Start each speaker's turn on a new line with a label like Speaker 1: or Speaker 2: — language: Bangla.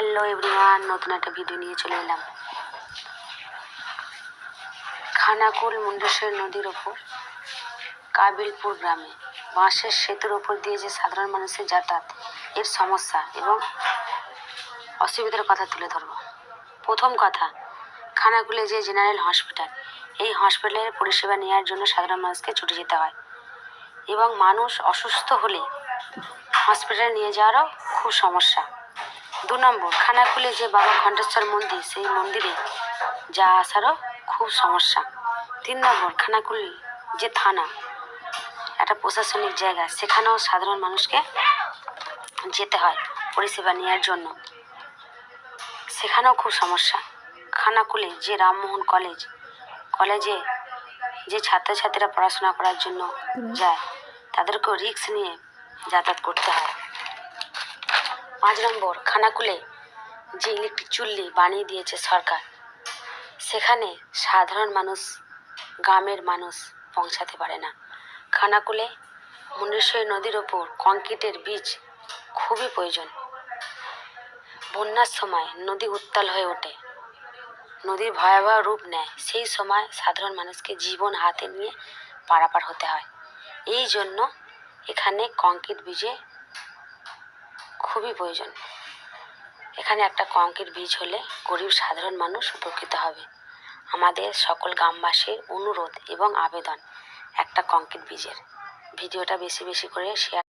Speaker 1: হ্যালো এভরিওয়ান, নতুন একটা ভিডিও নিয়ে চলে এলাম। খানাকুল মুন্ডেশ্বরী নদীর ওপর কাবিলপুর গ্রামে বাঁশের সেতুর ওপর দিয়ে যে সাধারণ মানুষের যাতায়াত, এর সমস্যা এবং অসুবিধার কথা তুলে ধরব। প্রথম কথা, খানাকুলে যে জেনারেল হসপিটাল, এই হসপিটালের পরিষেবা নেওয়ার জন্য সাধারণ মানুষকে ছুটে যেতে হয় এবং মানুষ অসুস্থ হলে হসপিটালে নিয়ে যাওয়ারও খুব সমস্যা। 2 নম্বর, খানাকুলে যে বাবা ঘণ্টেশ্বর মন্দির, সেই মন্দিরে যা আসারও খুব সমস্যা। 3 নম্বর, খানাকুল যে থানা, একটা প্রশাসনিক জায়গা, সেখানেও সাধারণ মানুষকে যেতে হয় পরিষেবা নেওয়ার জন্য, সেখানেও খুব সমস্যা। খানাকুলে যে রামমোহন কলেজে যে ছাত্রছাত্রীরা পড়াশোনা করার জন্য যায়, তাদেরকেও রিস্ক নিয়ে যাতায়াত করতে হয়। 5 নম্বর, খানাকুলে যে ইলেকট্রিক চুল্লি বানিয়ে দিয়েছে সরকার, সেখানে সাধারণ মানুষ, গ্রামের মানুষ পৌঁছাতে পারে না। খানাকুলে মুন্ডেশ্বরী নদীর ওপর কংক্রিটের ব্রিজ খুবই প্রয়োজন। বন্যার সময় নদী উত্তাল হয়ে ওঠে, নদীর ভয়াবহ রূপ নেয়, সেই সময় সাধারণ মানুষকে জীবন হাতে নিয়ে পারাপার হতে হয়। এই জন্য এখানে কংক্রিট ব্রিজে খুবই প্রয়োজন। এখানে একটা কংক্রিট ব্রিজ হলে গরিব সাধারণ মানুষ উপকৃত হবে। আমাদের সকল গ্রামবাসীর অনুরোধ এবং আবেদন একটা কংক্রিট ব্রিজের। ভিডিওটা বেশি বেশি করে শেয়ার